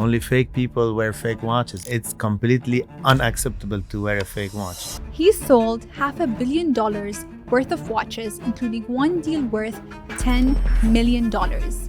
Only fake people wear fake watches. It's completely unacceptable to wear a fake watch. He sold $500 million worth of watches, including one deal worth $10 million.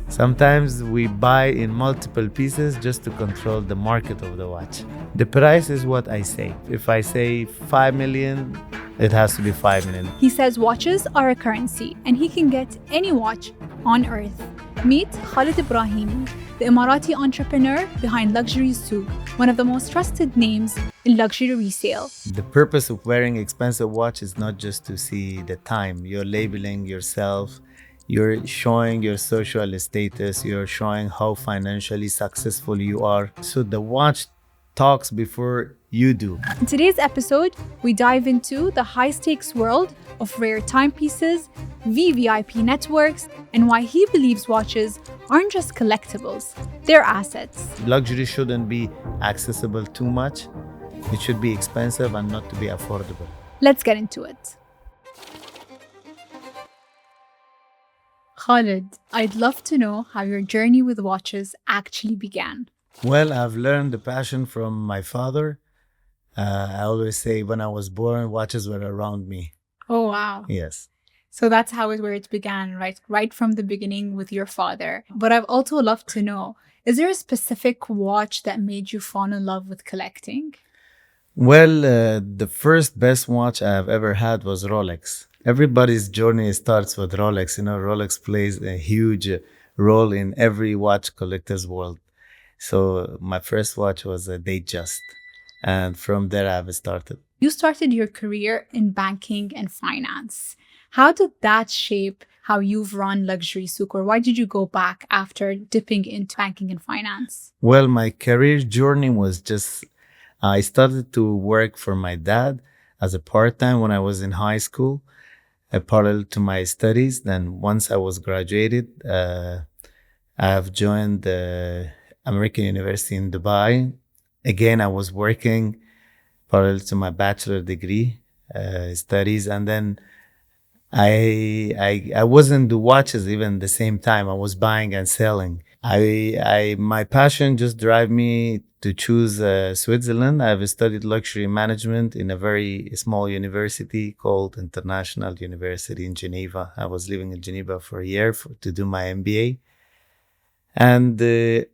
Sometimes we buy in multiple pieces just to control the market of the watch. The price is what I say. If I say 5 million, it has to be 5 million. He says watches are a currency and he can get any watch on earth. Meet Khaled Ebrahimi, the Emirati entrepreneur behind Luxury Souq, one of the most trusted names in luxury resale. The purpose of wearing expensive watch is not just to see the time. You're labeling yourself. You're showing your social status. You're showing how financially successful you are. So the watch talks before you do. In today's episode, we dive into the high-stakes world of rare timepieces, VVIP networks, and why he believes watches aren't just collectibles, they're assets. Luxury shouldn't be accessible too much. It should be expensive and not to be affordable. Let's get into it. Khaled, I'd love to know how your journey with watches actually began. Well, I've learned the passion from my father. I always say when I was born, watches were around me. Oh, wow. Yes. So that's where it began, right? Right from the beginning with your father. But I've also loved to know, is there a specific watch that made you fall in love with collecting? Well, the first best watch I've ever had was Rolex. Everybody's journey starts with Rolex. You know, Rolex plays a huge role in every watch collector's world. So my first watch was a Datejust. And from there, I've started. You started your career in banking and finance. How did that shape how you've run Luxury Souq, or why did you go back after dipping into banking and finance? Well, my career journey was just, I started to work for my dad as a part-time when I was in high school, parallel to my studies. Then once I was graduated, I've joined the American University in Dubai. Again, I was working parallel to my bachelor degree studies, and then I wasn't do watches even the same time. I was buying and selling. My passion just drive me to choose Switzerland. I've studied luxury management in a very small university called International University in Geneva. I was living in Geneva for a year to do my MBA. And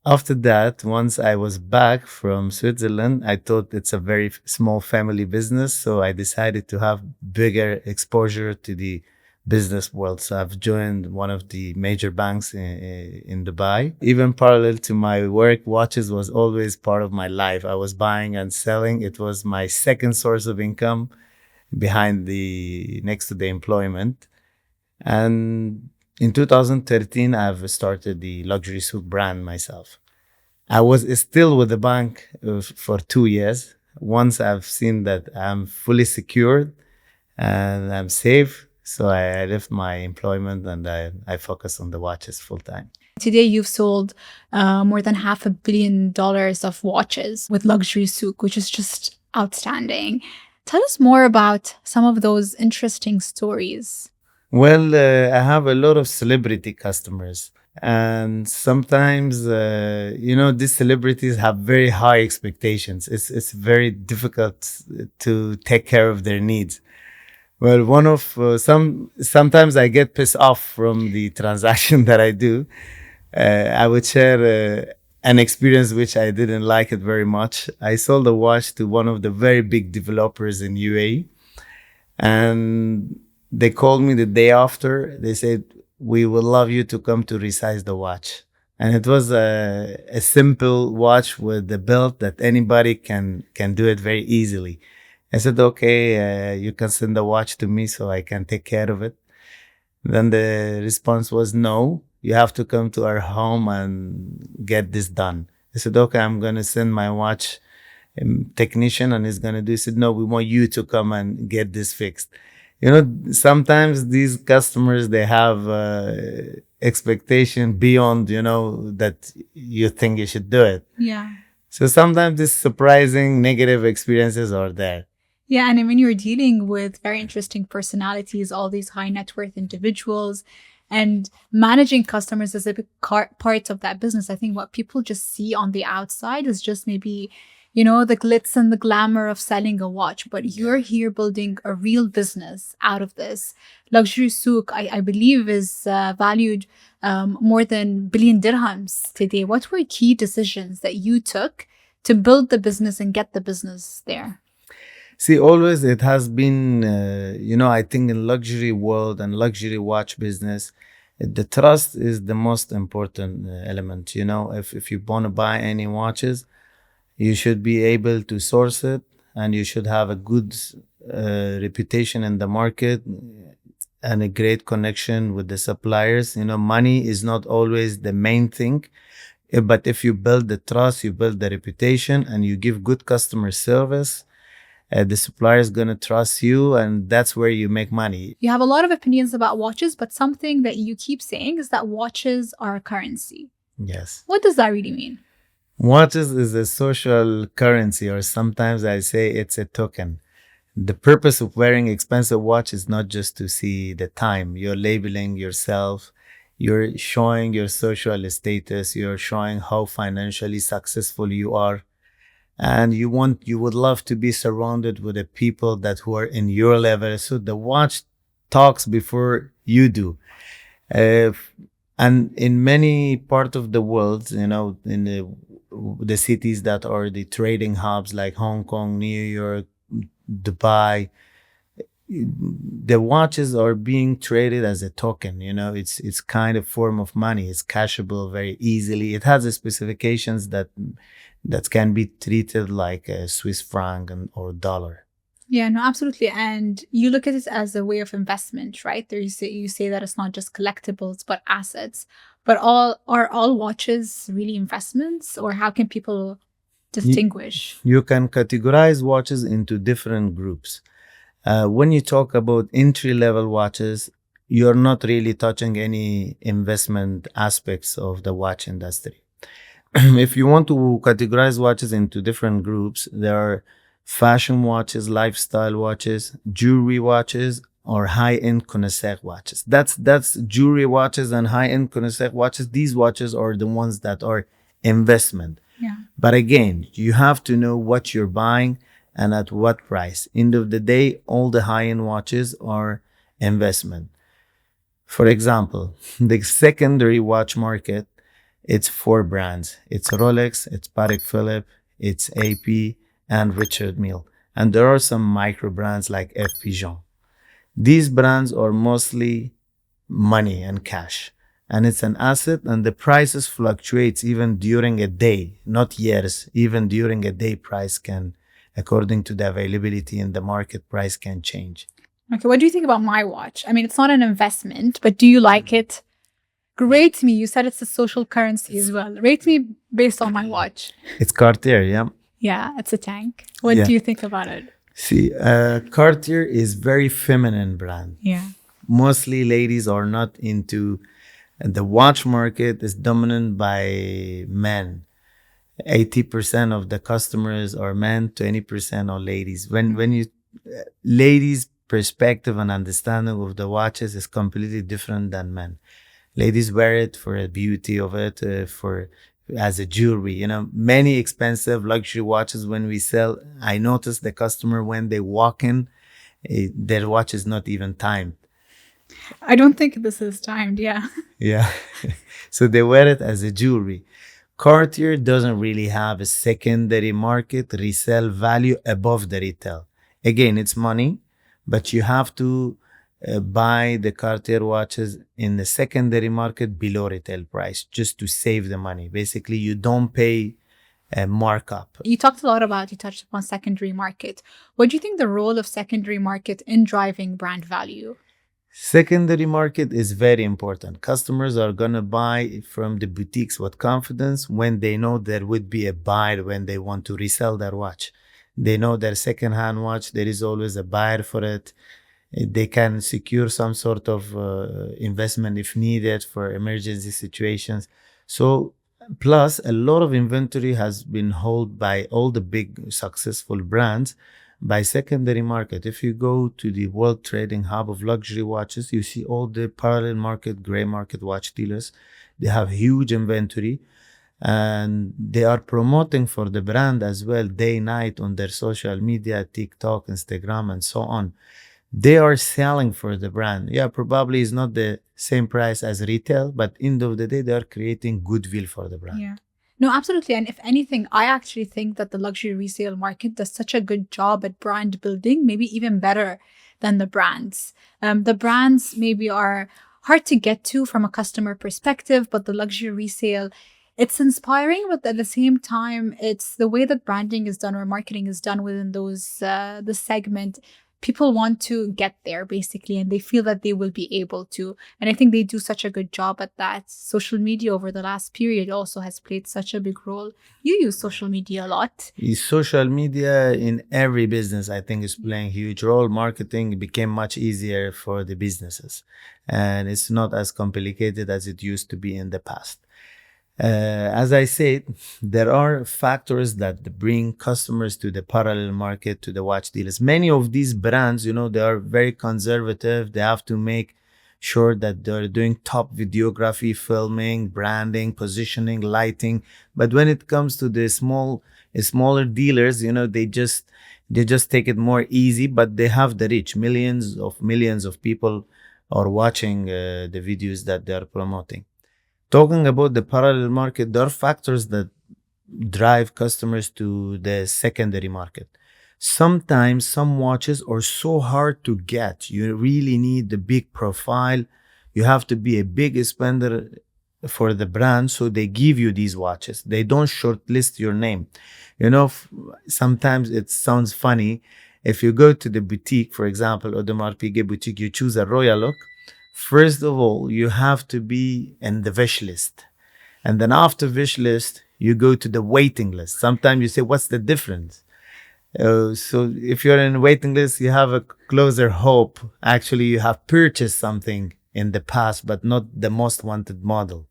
after that, once I was back from Switzerland, I thought it's a very small family business. So I decided to have bigger exposure to the business world. So I've joined one of the major banks in Dubai. Even parallel to my work, watches was always part of my life. I was buying and selling. It was my second source of income next to the employment. And in 2013, I've started the Luxury Souq brand myself. I was still with the bank for 2 years. Once I've seen that I'm fully secured and I'm safe, so I left my employment and I focus on the watches full time. Today, you've sold more than $500 million of watches with Luxury Souq, which is just outstanding. Tell us more about some of those interesting stories. Well, I have a lot of celebrity customers, and sometimes, these celebrities have very high expectations. It's very difficult to take care of their needs. Well, sometimes I get pissed off from the transaction that I do. I would share an experience which I didn't like it very much. I sold a watch to one of the very big developers in UAE, and they called me the day after. They said, "We would love you to come to resize the watch." And it was a simple watch with the belt that anybody can do it very easily. I said, "Okay, you can send the watch to me so I can take care of it." Then the response was, "No, you have to come to our home and get this done." I said, "Okay, I'm going to send my watch technician and he's going to do." He said, "No, we want you to come and get this fixed." Sometimes these customers, they have expectation beyond, that you think you should do it. Yeah. So sometimes these surprising negative experiences are there. Yeah, and I mean, you're dealing with very interesting personalities, all these high net worth individuals. And managing customers is a big part of that business. I think what people just see on the outside is just maybe, the glitz and the glamour of selling a watch, but you're here building a real business out of this. Luxury Souq, I believe, is valued more than billion dirhams today. What were key decisions that you took to build the business and get the business there? See, always it has been, I think in luxury world and luxury watch business, the trust is the most important element. If you want to buy any watches, you should be able to source it, and you should have a good reputation in the market and a great connection with the suppliers. Money is not always the main thing, but if you build the trust, you build the reputation, and you give good customer service, the supplier is going to trust you, and that's where you make money. You have a lot of opinions about watches, but something that you keep saying is that watches are a currency. Yes. What does that really mean? Watches is a social currency, or sometimes I say it's a token. The purpose of wearing expensive watch is not just to see the time. You're labeling yourself. You're showing your social status. You're showing how financially successful you are. And you would love to be surrounded with the people who are in your level. So the watch talks before you do. And in many parts of the world, in the cities that are the trading hubs like Hong Kong, New York, Dubai, the watches are being traded as a token. It's kind of form of money. It's cashable very easily. It has the specifications that can be treated like a Swiss franc or dollar. Yeah, no, absolutely. And you look at it as a way of investment, right? There you say that it's not just collectibles, but assets. But are all watches really investments, or how can people distinguish? You can categorize watches into different groups. When you talk about entry-level watches, you're not really touching any investment aspects of the watch industry. If you want to categorize watches into different groups, there are fashion watches, lifestyle watches, jewelry watches, or high-end connoisseur watches. That's jewelry watches and high-end connoisseur watches. These watches are the ones that are investment. Yeah. But again, you have to know what you're buying and at what price. End of the day, all the high-end watches are investment. For example, the secondary watch market, it's 4 brands. It's Rolex, it's Patek Philippe, it's AP, and Richard Mille. And there are some micro brands like F. Pigeon. These brands are mostly money and cash. And it's an asset, and the prices fluctuates even during a day, not years. Even during a day, price can, according to the availability in the market, price can change. Okay, what do you think about my watch? I mean, it's not an investment, but do you like it? Rate me. You said it's a social currency as well. Rate me based on my watch. It's Cartier, yeah? Yeah, it's a tank. What do you think about it? See, Cartier is very feminine brand. Yeah. Mostly ladies are not into. The watch market is dominant by men. 80% of the customers are men, 20% are ladies. When you ladies' perspective and understanding of the watches is completely different than men. Ladies wear it for the beauty of it, as a jewelry. Many expensive luxury watches when we sell, I notice the customer when they walk in, their watch is not even timed. I don't think this is timed, yeah. Yeah. So they wear it as a jewelry. Cartier doesn't really have a secondary market resale value above the retail. Again, it's money, but you have to buy the Cartier watches in the secondary market below retail price just to save the money. Basically, you don't pay a markup. You touched upon secondary market. What do you think the role of secondary market in driving brand value? Secondary market is very important. Customers are going to buy from the boutiques with confidence when they know there would be a buyer when they want to resell their watch. They know their second-hand watch, there is always a buyer for it. They can secure some sort of investment if needed for emergency situations. So, plus a lot of inventory has been held by all the big successful brands, By secondary market, if you go to the World Trading Hub of luxury watches, you see all the parallel market, gray market watch dealers. They have huge inventory, and they are promoting for the brand as well, day night on their social media, TikTok, Instagram, and so on. They are selling for the brand. Yeah, probably is not the same price as retail, but end of the day, they are creating goodwill for the brand. Yeah. No, absolutely. And if anything, I actually think that the luxury resale market does such a good job at brand building, maybe even better than the brands. The brands maybe are hard to get to from a customer perspective, but the luxury resale, it's inspiring, but at the same time, it's the way that branding is done or marketing is done within those the segment. People want to get there basically, and they feel that they will be able to. And I think they do such a good job at that. Social media over the last period also has played such a big role. You use social media a lot. Social media in every business, I think, is playing a huge role. Marketing became much easier for the businesses, and it's not as complicated as it used to be in the past. As I said, there are factors that bring customers to the parallel market, to the watch dealers. Many of these brands, they are very conservative. They have to make sure that they're doing top videography, filming, branding, positioning, lighting. But when it comes to the smaller dealers, they just take it more easy, but they have the reach. Millions of people are watching the videos that they are promoting. Talking about the parallel market, there are factors that drive customers to the secondary market. Sometimes some watches are so hard to get. You really need the big profile. You have to be a big spender for the brand, so they give you these watches. They don't shortlist your name. Sometimes it sounds funny. If you go to the boutique, for example, or the Mark Piguet boutique, you choose a royal look. First of all, you have to be in the wish list. And then after wish list, you go to the waiting list. Sometimes you say, what's the difference? So if you're in a waiting list, you have a closer hope. Actually, you have purchased something in the past, but not the most wanted model.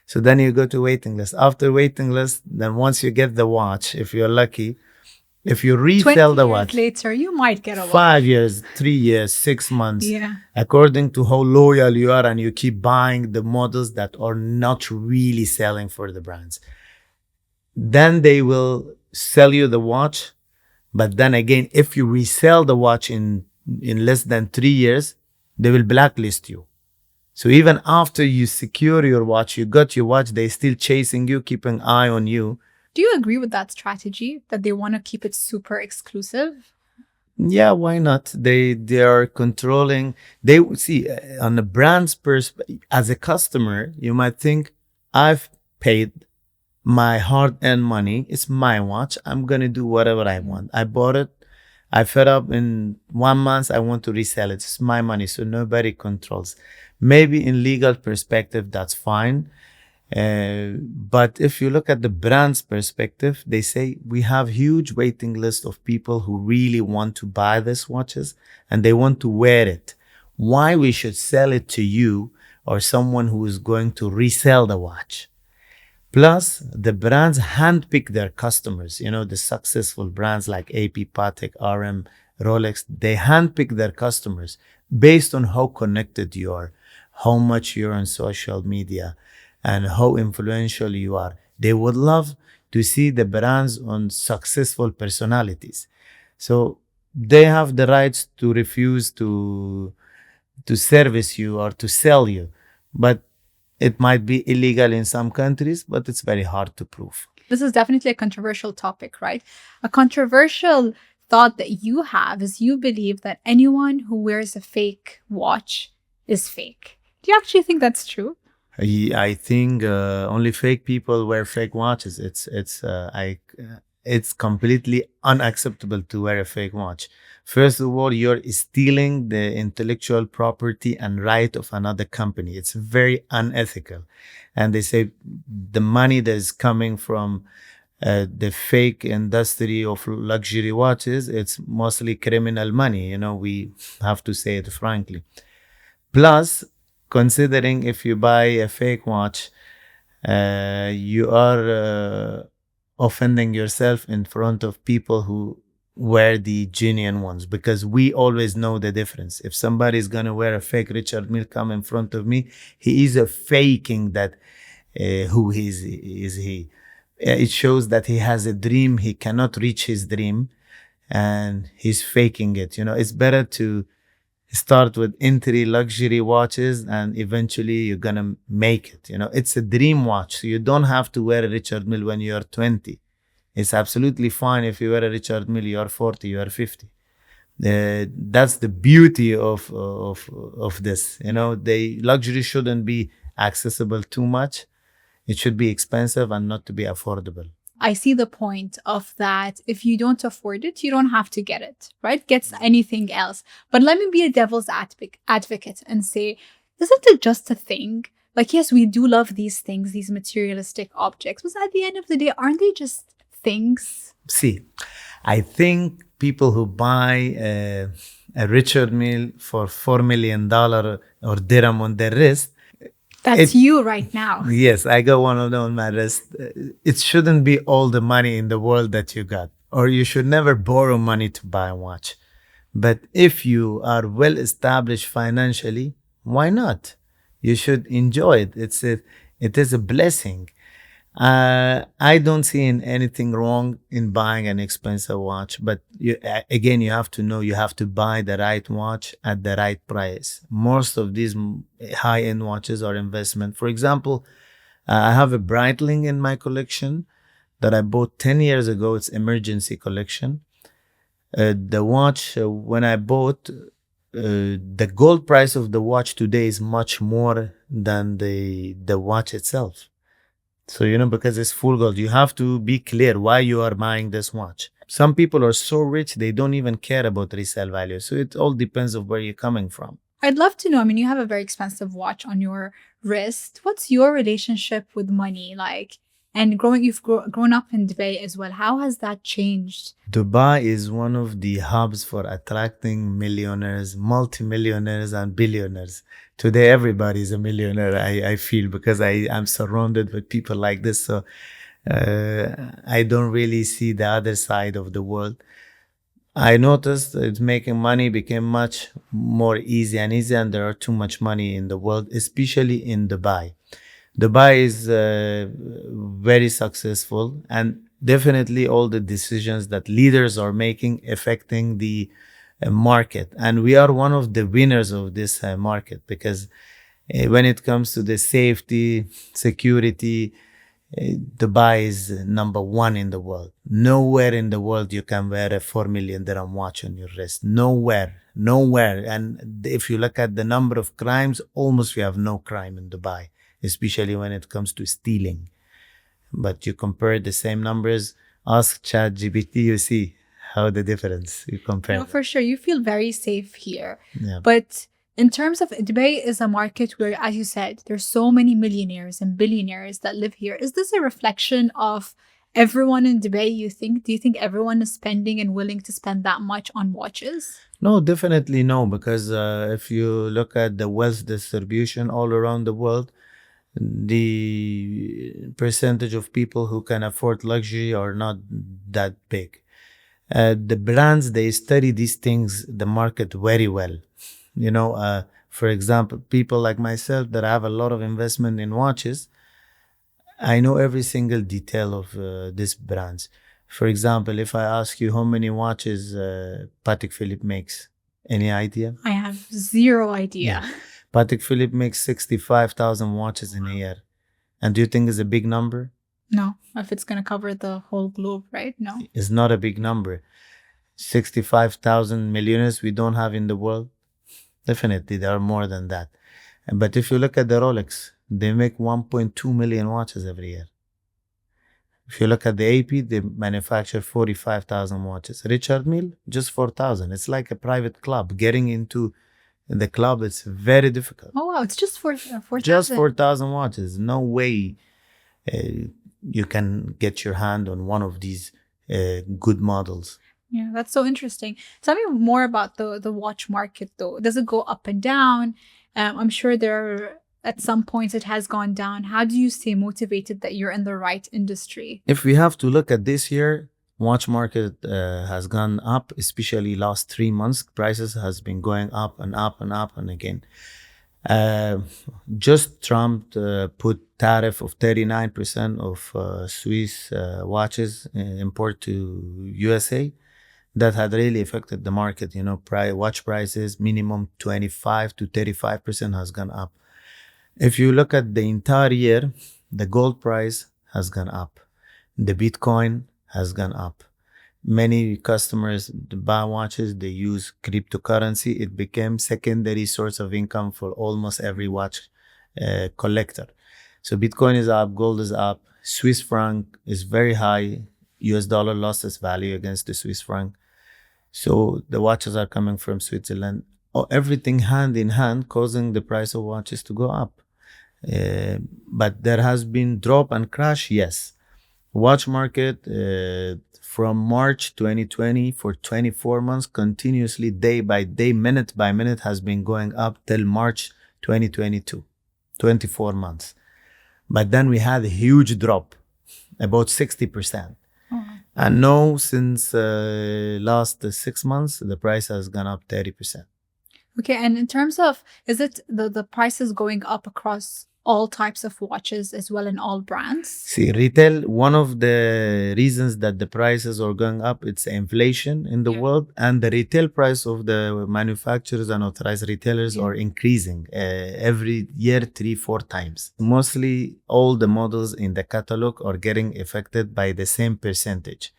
So then you go to waiting list. After waiting list, then once you get the watch, if you're lucky, if you resell the watch later, you might get a watch. 5 years, 3 years, 6 months, Yeah. according to how loyal you are, and you keep buying the models that are not really selling for the brands. Then they will sell you the watch. But then again, if you resell the watch in less than 3 years, they will blacklist you. So even after you secure your watch, you got your watch, they're still chasing you, keeping an eye on you. Do you agree with that strategy that they want to keep it super exclusive? Yeah, why not? They are controlling. They see on the brand's perspective. As a customer, you might think, I've paid my hard-earned money. It's my watch. I'm gonna do whatever I want. I bought it. I fed up in 1 month. I want to resell it. It's my money, so nobody controls. Maybe in legal perspective, that's fine. But if you look at the brand's perspective, they say we have huge waiting list of people who really want to buy these watches and they want to wear it. Why we should sell it to you or someone who is going to resell the watch? Plus, the brands handpick their customers. The successful brands like AP, Patek, RM, Rolex, they handpick their customers based on how connected you are, how much you're on social media, and how influential you are. They would love to see the brands on successful personalities. So they have the rights to refuse to service you or to sell you. But it might be illegal in some countries, but it's very hard to prove. This is definitely a controversial topic, right? A controversial thought that you have is you believe that anyone who wears a fake watch is fake. Do you actually think that's true? I think only fake people wear fake watches. It's completely unacceptable to wear a fake watch. First of all, you're stealing the intellectual property and right of another company. It's very unethical. And they say the money that is coming from the fake industry of luxury watches, it's mostly criminal money. We have to say it frankly. Plus, considering if you buy a fake watch, you are offending yourself in front of people who wear the genuine ones, because we always know the difference. If somebody is going to wear a fake Richard Mille come in front of me, he is faking that who is he. It shows that he has a dream, he cannot reach his dream, and he's faking it. It's better to start with entry luxury watches, and eventually you're gonna make it. It's a dream watch, so you don't have to wear a Richard Mille when you're 20. It's absolutely fine if you wear a Richard Mille, you're 40, you're 50. That's the beauty of this. The luxury shouldn't be accessible too much. It should be expensive and not to be affordable. I see the point of that. If you don't afford it, you don't have to get it, right? Get anything else. But let me be a devil's advocate and say, isn't it just a thing? Like, yes, we do love these things, these materialistic objects, but at the end of the day, aren't they just things? See, I think people who buy a Richard Mille for $4 million or dirham on their wrist, that's you right now. Yes, I got one of them on my wrist. It shouldn't be all the money in the world that you got, or you should never borrow money to buy a watch. But if you are well established financially, why not? You should enjoy it. It is a blessing. I don't see anything wrong in buying an expensive watch, but you have to know you have to buy the right watch at the right price. Most of these high-end watches are investment. For example, I have a Breitling in my collection that I bought 10 years ago. It's emergency collection. The watch, when I bought, the gold price of the watch today is much more than the watch itself. So, because it's full gold, you have to be clear why you are buying this watch. Some people are so rich, they don't even care about resale value. So it all depends on where you're coming from. I'd love to know, you have a very expensive watch on your wrist. What's your relationship with money like? And you've grown up in Dubai as well. How has that changed? Dubai is one of the hubs for attracting millionaires, multimillionaires, and billionaires. Today, everybody is a millionaire, I feel, because I'm surrounded with people like this. So I don't really see the other side of the world. I noticed that making money became much more easy, and there are too much money in the world, especially in Dubai. Dubai is very successful, and definitely all the decisions that leaders are making affecting the market. And we are one of the winners of this market, because when it comes to the safety, security, Dubai is number one in the world. Nowhere in the world you can wear a 4 million dirham watch on your wrist. Nowhere. And if you look at the number of crimes, almost we have no crime in Dubai, especially when it comes to stealing. But you compare the same numbers, ask ChatGPT, you see how the difference you compare. No, for sure. You feel very safe here. Yeah. But in terms of Dubai is a market where, as you said, there's so many millionaires and billionaires that live here. Is this a reflection of everyone in Dubai, do you think everyone is spending and willing to spend that much on watches? No, definitely no, because if you look at the wealth distribution all around the world, the percentage of people who can afford luxury are not that big. The brands, they study these things, the market very well. For example, people like myself that have a lot of investment in watches, I know every single detail of these brands. For example, if I ask you how many watches Patek Philippe makes, any idea? I have zero idea. Yeah. Patek Philippe makes 65,000 watches in a year. And do you think it's a big number? No, if it's going to cover the whole globe, right? No. It's not a big number. 65,000 millionaires we don't have in the world. Definitely, there are more than that. But if you look at the Rolex, they make 1.2 million watches every year. If you look at the AP, they manufacture 45,000 watches. Richard Mille, just 4,000. It's like a private club. Getting into the club, it's very difficult. Oh, wow. It's just 4,000. Just 4,000 watches. No way you can get your hand on one of these good models. Yeah, that's so interesting. Tell me more about the watch market, though. Does it go up and down? I'm sure at some points it has gone down. How do you stay motivated that you're in the right industry? If we have to look at this year, Watch market has gone up, especially last 3 months. Prices has been going up and up and up and again. Just Trump put tariff of 39% of Swiss watches import to USA. That had really affected the market. You know, watch prices minimum 25 to 35% has gone up. If you look at the entire year, the gold price has gone up. The Bitcoin has gone up. Many customers buy watches, they use cryptocurrency. It became secondary source of income for almost every watch collector. So Bitcoin is up, gold is up, Swiss franc is very high. US dollar lost its value against the Swiss franc. So the watches are coming from Switzerland. Everything hand in hand, causing the price of watches to go up. But there has been drop and crash, yes. Watch market from March 2020 for 24 months continuously, day by day, minute by minute, has been going up till March 2022, 24 months. But then we had a huge drop, about 60%. And now, since last 6 months, the price has gone up 30%. Okay, and in terms of, is it the prices going up across all types of watches as well in all brands? See, retail, one of the reasons that the prices are going up, it's inflation in the world, and the retail price of the manufacturers and authorized retailers are increasing every year 3-4 times. Mostly all the models in the catalog are getting affected by the same percentage.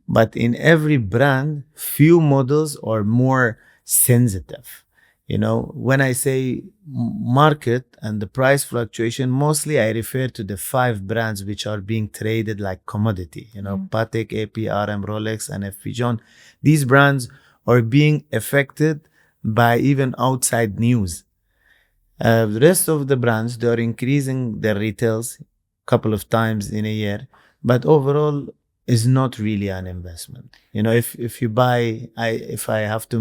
But in every brand, few models are more sensitive. You know, when I say market and the price fluctuation, mostly I refer to the 5 brands which are being traded like commodity. You know, Patek, AP, RM, Rolex, and FP Jones. These brands are being affected by even outside news. The rest of the brands, they are increasing their retails a couple of times in a year, but overall is not really an investment. You know, if you buy, if I have to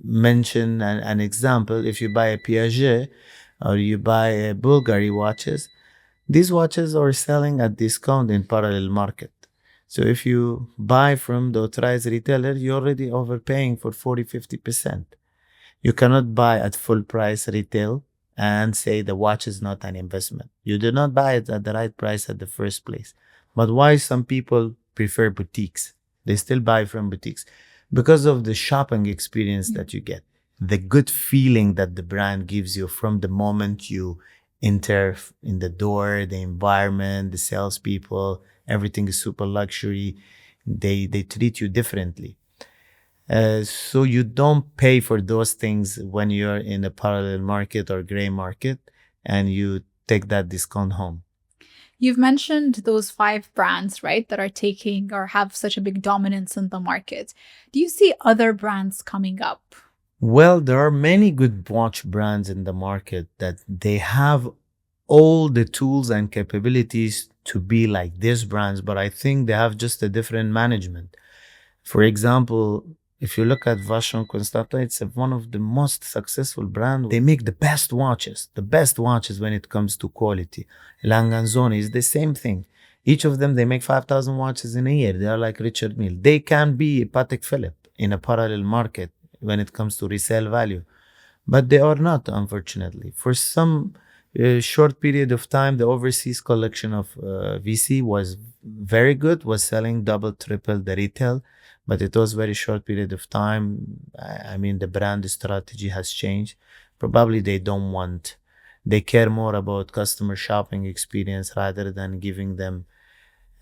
mention an example, if you buy a Piaget or you buy a Bulgari watches, these watches are selling at discount in parallel market. So if you buy from the authorized retailer, you're already overpaying for 40-50%. You cannot buy at full price retail and say the watch is not an investment. You did not buy it at the right price at the first place. But why some people prefer boutiques? They still buy from boutiques because of the shopping experience that you get, the good feeling that the brand gives you from the moment you enter in the door, the environment, the salespeople, everything is super luxury. They treat you differently. So you don't pay for those things when you're in a parallel market or gray market and you take that discount home. You've mentioned those 5 brands, right, that are taking or have such a big dominance in the market. Do you see other brands coming up? Well, there are many good watch brands in the market that they have all the tools and capabilities to be like these brands, but I think they have just a different management. For example, if you look at Vacheron Constantin, it's one of the most successful brands. They make the best watches when it comes to quality. Langanzoni is the same thing. Each of them, they make 5,000 watches in a year. They are like Richard Mille. They can be a Patek Philippe in a parallel market when it comes to resale value. But they are not, unfortunately. For some short period of time, the overseas collection of VC was very good, was selling double, triple the retail. But it was very short period of time. I mean, the brand strategy has changed. Probably they care more about customer shopping experience rather than giving them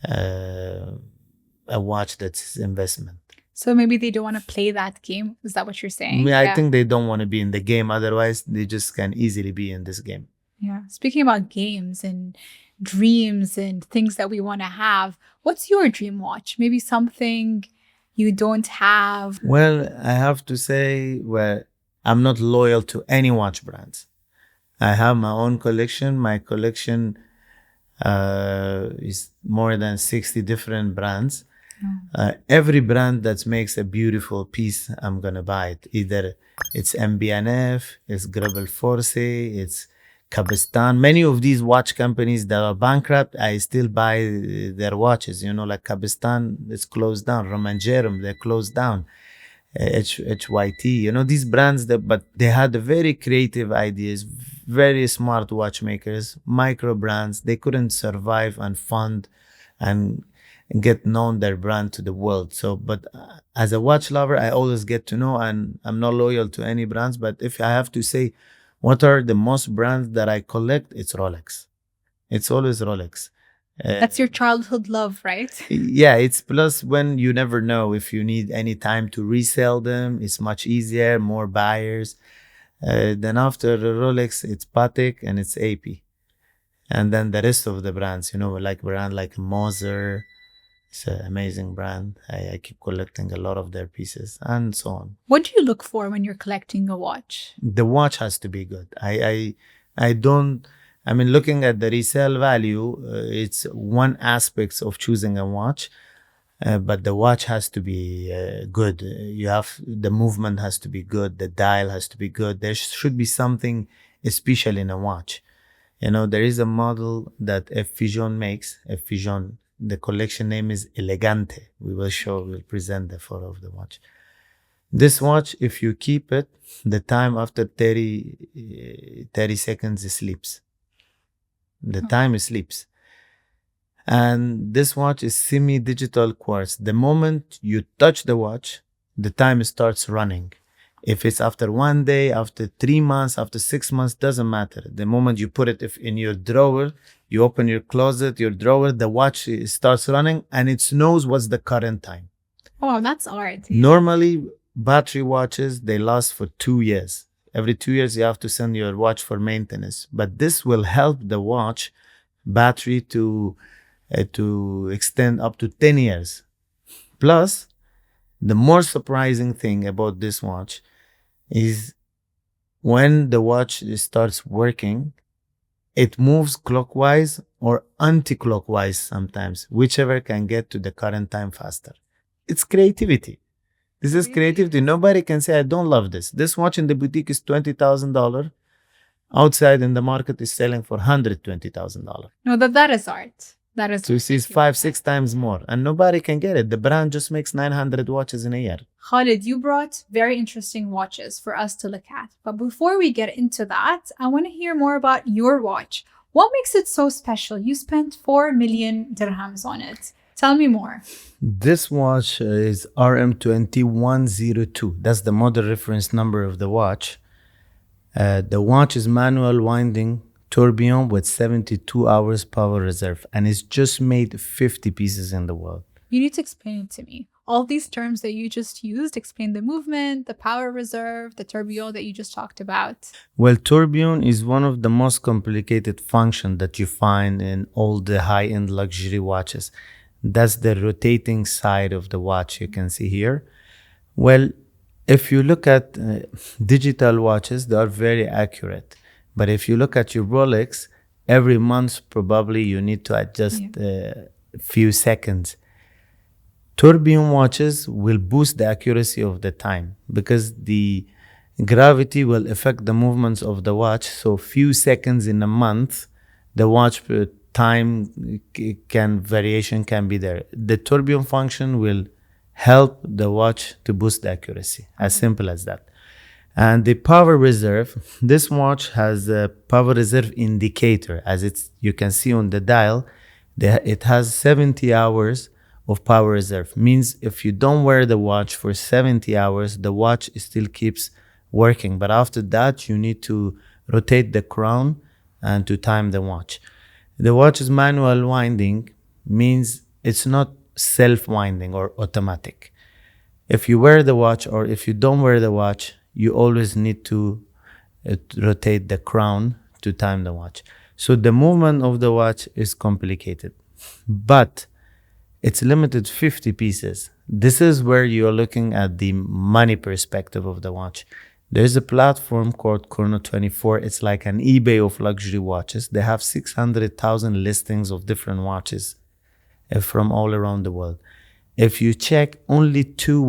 a watch that's investment. So maybe they don't want to play that game. Is that what you're saying? I think they don't want to be in the game. Otherwise, they just can easily be in this game. Yeah. Speaking about games and dreams and things that we want to have, what's your dream watch? Maybe something you don't have? Well, I have to say, I'm not loyal to any watch brands. I have my own collection. My collection is more than 60 different brands. Every brand that makes a beautiful piece, I'm going to buy it. Either it's MBNF, it's Grabel Force, it's Kabistan. Many of these watch companies that are bankrupt, I still buy their watches. Like Kabistan is closed down. Roman Jerem, they're closed down. HYT, these brands but they had very creative ideas, very smart watchmakers, micro brands. They couldn't survive and fund and get known their brand to the world. So, but as a watch lover, I always get to know, and I'm not loyal to any brands, but if I have to say what are the most brands that I collect, it's Rolex. It's always Rolex. That's your childhood love, right? Yeah, it's plus when you never know if you need any time to resell them, it's much easier, more buyers. Then after Rolex, it's Patek and it's AP. And then the rest of the brands, like brand like Moser, it's an amazing brand. I keep collecting a lot of their pieces and so on. What do you look for when you're collecting a watch? The watch has to be good. Looking at the resale value, it's one aspect of choosing a watch, but the watch has to be good. The movement has to be good. The dial has to be good. There should be something special in a watch. There is a model that Fusion makes. Fusion, the collection name is Elegante. We'll present the photo of the watch. This watch, if you keep it, the time after 30 seconds sleeps. The time sleeps. And this watch is semi-digital quartz. The moment you touch the watch, the time starts running. If it's after 1 day, after 3 months, after 6 months, doesn't matter. The moment you put it in your drawer, you open your closet, your drawer, the watch starts running and it knows what's the current time. Oh, that's art. Normally, battery watches, they last for 2 years. Every 2 years, you have to send your watch for maintenance. But this will help the watch battery to extend up to 10 years. Plus, the more surprising thing about this watch is when the watch starts working, it moves clockwise or anti-clockwise sometimes, whichever can get to the current time faster. It's creativity. This is creativity. Nobody can say, I don't love this. This watch in the boutique is $20,000. Outside in the market is selling for $120,000. No, that is art. That is. So you see, it's 5-6 times more, and nobody can get it. The brand just makes 900 watches in a year. Khaled, you brought very interesting watches for us to look at. But before we get into that, I want to hear more about your watch. What makes it so special? You spent 4 million dirhams on it. Tell me more. This watch is RM2102. That's the model reference number of the watch. The watch is manual winding tourbillon with 72 hours power reserve, and it's just made 50 pieces in the world. You need to explain it to me. All these terms that you just used, explain the movement, the power reserve, the tourbillon that you just talked about. Well, tourbillon is one of the most complicated functions that you find in all the high-end luxury watches. That's the rotating side of the watch you can see here. Well, if you look at digital watches, they are very accurate. But if you look at your Rolex, every month probably you need to adjust a few seconds. Tourbillon watches will boost the accuracy of the time because the gravity will affect the movements of the watch. So few seconds in a month, the watch time variation can be there. The tourbillon function will help the watch to boost the accuracy. As simple as that. And the power reserve, this watch has a power reserve indicator. As you can see on the dial, it has 70 hours of power reserve. Means if you don't wear the watch for 70 hours, the watch still keeps working. But after that, you need to rotate the crown and to time the watch. The watch is manual winding, means it's not self-winding or automatic. If you wear the watch or if you don't wear the watch, you always need to rotate the crown to time the watch. So the movement of the watch is complicated, but it's limited 50 pieces. This is where you're looking at the money perspective of the watch. There's a platform called Chrono24. It's like an eBay of luxury watches. They have 600,000 listings of different watches from all around the world. If you check, only 2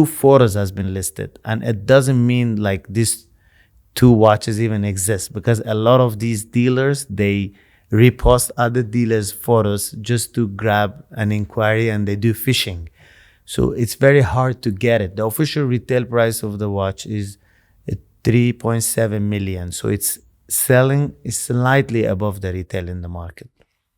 photos has been listed, and it doesn't mean like these two watches even exist, because a lot of these dealers, they repost other dealers' photos just to grab an inquiry, and they do phishing. So it's very hard to get it. The official retail price of the watch is 3.7 million. So it's selling slightly above the retail in the market.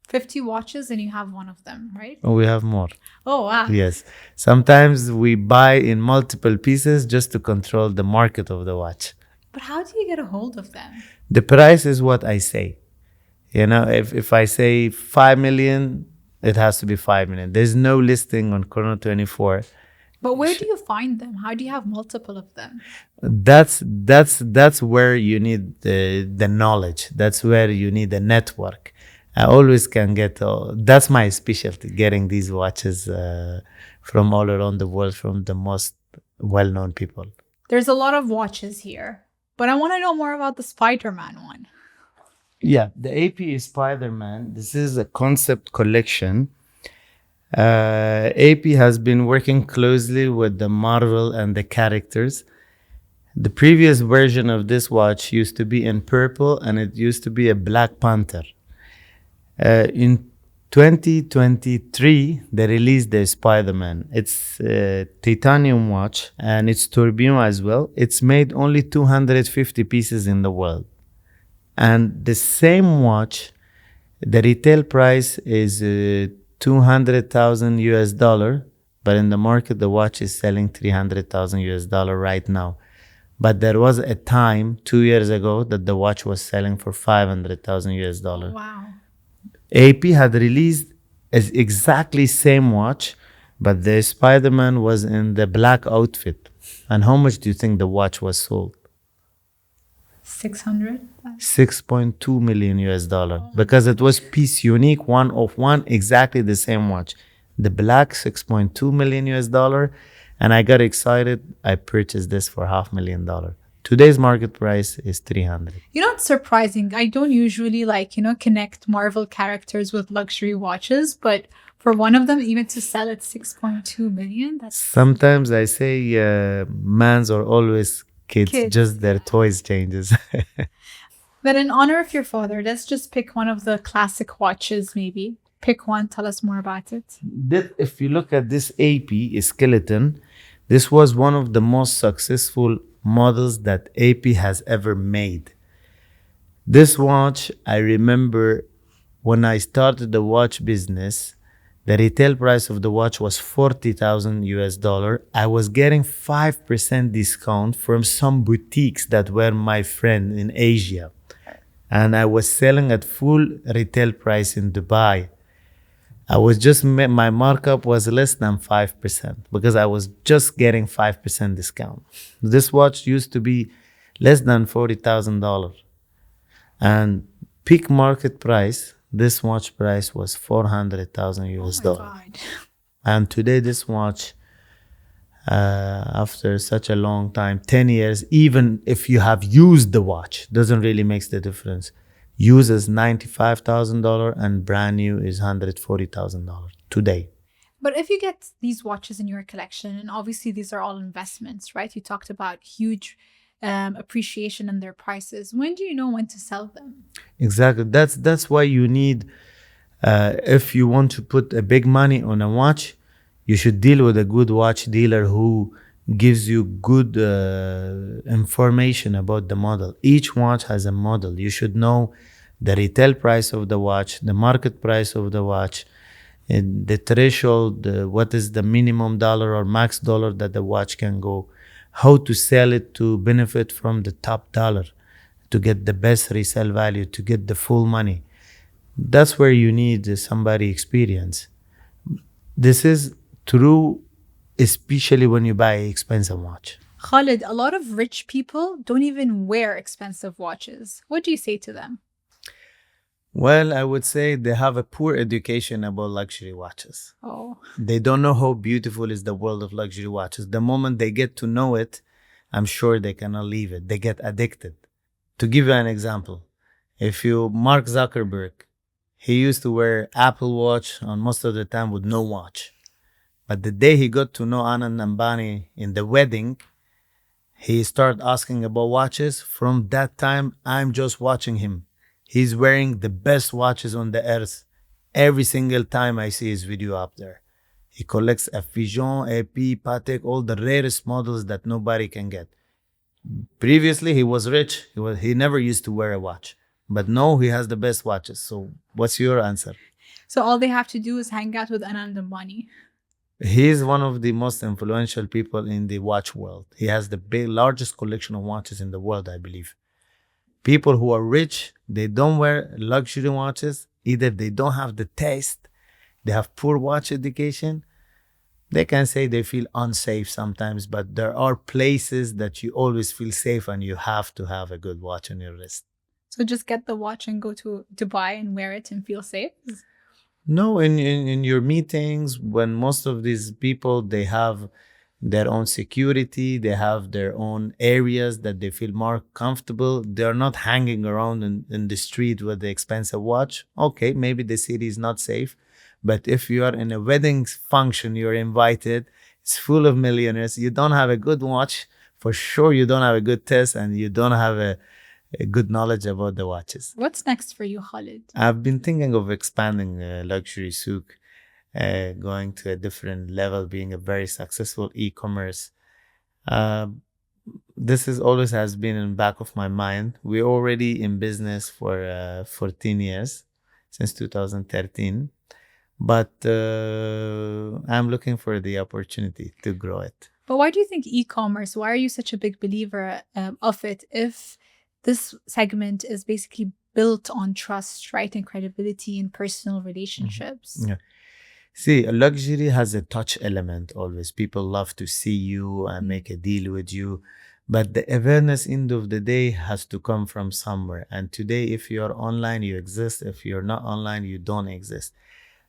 50 watches and you have one of them, right? Oh, we have more. Oh, wow. Yes. Sometimes we buy in multiple pieces just to control the market of the watch. But how do you get a hold of them? The price is what I say. You know, if I say 5 million, it has to be 5 million. There's no listing on Chrono 24. But where do you find them? How do you have multiple of them? That's where you need the knowledge. That's where you need a network. I always can get, that's my specialty, getting these watches from all around the world, from the most well-known people. There's a lot of watches here, but I want to know more about the Spider-Man one. Yeah, the AP is Spider-Man. This is a concept collection. AP has been working closely with the Marvel and the characters. The previous version of this watch used to be in purple, and it used to be a Black Panther. In 2023, they released the Spider-Man. It's a titanium watch, and it's tourbillon as well. It's made only 250 pieces in the world. And the same watch, the retail price is 200,000 US dollar, but in the market, the watch is selling 300,000 US dollar right now. But there was a time 2 years ago that the watch was selling for 500,000 US dollar. Wow. AP had released exactly same watch, but the Spider-Man was in the black outfit. And how much do you think the watch was sold? 600? 6.2 million US dollar, because it was piece unique, one of one, exactly the same watch. The black, 6.2 million US dollar. And I got excited. I purchased this for $500,000. Today's market price is 300. You know, it's surprising. I don't usually connect Marvel characters with luxury watches, but for one of them, even to sell at 6.2 million, that's... Sometimes I say mans are always kids, just their toys changes. But in honor of your father, let's just pick one of the classic watches, maybe. Pick one, tell us more about it. If you look at this AP skeleton, this was one of the most successful models that AP has ever made. This watch, I remember when I started the watch business, the retail price of the watch was 40,000 US dollar. I was getting 5% discount from some boutiques that were my friend in Asia. And I was selling at full retail price in Dubai. My markup was less than 5% because I was just getting 5% discount. This watch used to be less than $40,000. And peak market price, this watch price was 400,000 US dollar. And today this watch, after such a long time, 10 years, even if you have used the watch, doesn't really make the difference. Uses $95,000 and brand new is $140,000 today. But if you get these watches in your collection, and obviously these are all investments, right? You talked about huge appreciation in their prices. When do you know when to sell them? Exactly. That's why you need, if you want to put a big money on a watch, you should deal with a good watch dealer who gives you good information about the model. Each watch has a model. You should know the retail price of the watch, the market price of the watch, and the threshold, what is the minimum dollar or max dollar that the watch can go, how to sell it to benefit from the top dollar, to get the best resale value, to get the full money. That's where you need somebody experienced. This is true, especially when you buy an expensive watch. Khaled, a lot of rich people don't even wear expensive watches. What do you say to them? Well, I would say they have a poor education about luxury watches. Oh. They don't know how beautiful is the world of luxury watches. The moment they get to know it, I'm sure they cannot leave it. They get addicted. To give you an example, Mark Zuckerberg, he used to wear Apple Watch on most of the time with no watch. But the day he got to know Anant Ambani in the wedding, He started asking about watches. From that time, I'm just watching him. He's wearing the best watches on the earth. Every single time I see his video up there. He collects a Figeon, AP, Patek, all the rarest models that nobody can get. Previously, he was rich. He never used to wear a watch. But now he has the best watches. So what's your answer? So all they have to do is hang out with Anant Ambani. He is one of the most influential people in the watch world. He has the largest collection of watches in the world, I believe. People who are rich, they don't wear luxury watches. Either they don't have the taste, they have poor watch education. They can say they feel unsafe sometimes, but there are places that you always feel safe and you have to have a good watch on your wrist. So just get the watch and go to Dubai and wear it and feel safe? No, in your meetings, when most of these people, they have their own security, they have their own areas that they feel more comfortable. They're not hanging around in the street with the expensive watch. Okay, maybe the city is not safe. But if you are in a wedding function, you're invited, it's full of millionaires, you don't have a good watch, for sure you don't have a good test and you don't have a good knowledge about the watches. What's next for you, Khaled? I've been thinking of expanding Luxury Souq, going to a different level, being a very successful e-commerce. This is always has been in the back of my mind. We're already in business for 14 years, since 2013. But I'm looking for the opportunity to grow it. But why do you think e-commerce, why are you such a big believer of it if this segment is basically built on trust, right, and credibility and personal relationships? Yeah. See, luxury has a touch element always. People love to see you and make a deal with you. But the awareness, end of the day, has to come from somewhere. And today, if you're online, you exist. If you're not online, you don't exist.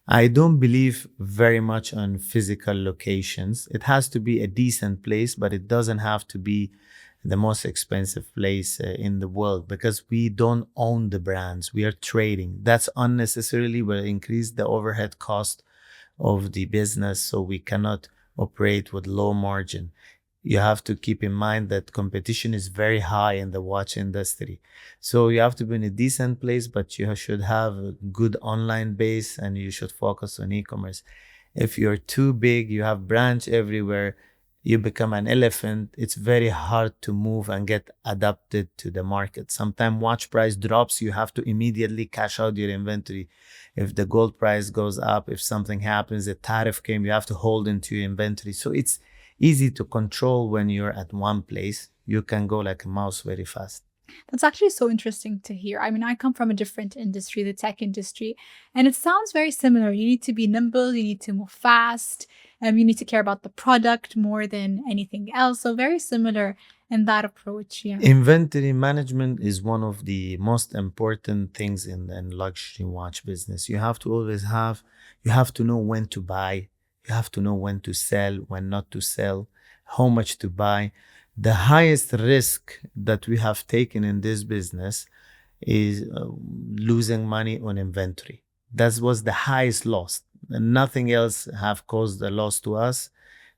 I don't believe very much on physical locations. It has to be a decent place, but it doesn't have to be the most expensive place in the world, because we don't own the brands. We are trading. That's unnecessarily will increase the overhead cost of the business, so we cannot operate with low margin. You have to keep in mind that competition is very high in the watch industry. So you have to be in a decent place, but you should have a good online base and you should focus on e-commerce. If you're too big, you have branch everywhere, you become an elephant, it's very hard to move and get adapted to the market. Sometimes watch price drops, you have to immediately cash out your inventory. If the gold price goes up, if something happens, a tariff came, you have to hold into your inventory. So it's easy to control when you're at one place. You can go like a mouse very fast. That's actually so interesting to hear. I mean, I come from a different industry, the tech industry, and it sounds very similar. You need to be nimble, you need to move fast, you need to care about the product more than anything else. So very similar in that approach. Yeah. Inventory management is one of the most important things in the luxury watch business. You have to always you have to know when to buy. You have to know when to sell, when not to sell, how much to buy. The highest risk that we have taken in this business is losing money on inventory. That was the highest loss. And nothing else have caused a loss to us,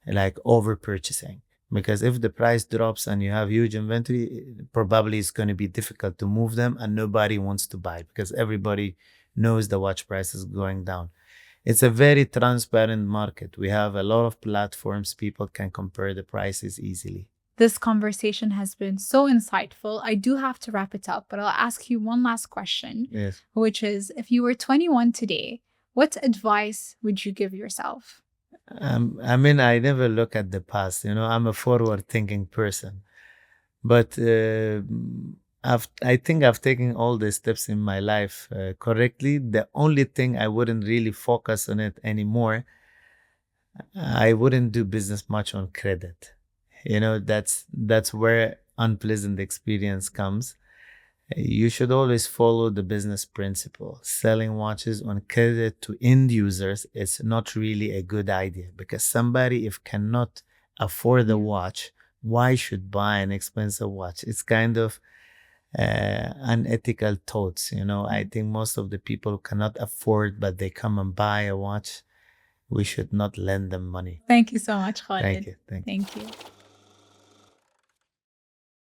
like over purchasing. Because if the price drops and you have huge inventory, probably it's going to be difficult to move them and nobody wants to buy because everybody knows the watch price is going down. It's a very transparent market. We have a lot of platforms. People can compare the prices easily. This conversation has been so insightful. I do have to wrap it up, but I'll ask you one last question, Yes. which is, if you were 21 today, what advice would you give yourself? I mean, I never look at the past. I'm a forward-thinking person. But I think I've taken all the steps in my life correctly. The only thing I wouldn't really focus on it anymore, I wouldn't do business much on credit. That's where unpleasant experience comes. You should always follow the business principle. Selling watches on credit to end users is not really a good idea, because somebody, if cannot afford the watch, why should buy an expensive watch? It's kind of unethical thoughts. I think most of the people cannot afford, but they come and buy a watch. We should not lend them money. Thank you so much, Khaled. Thank you. Thank you.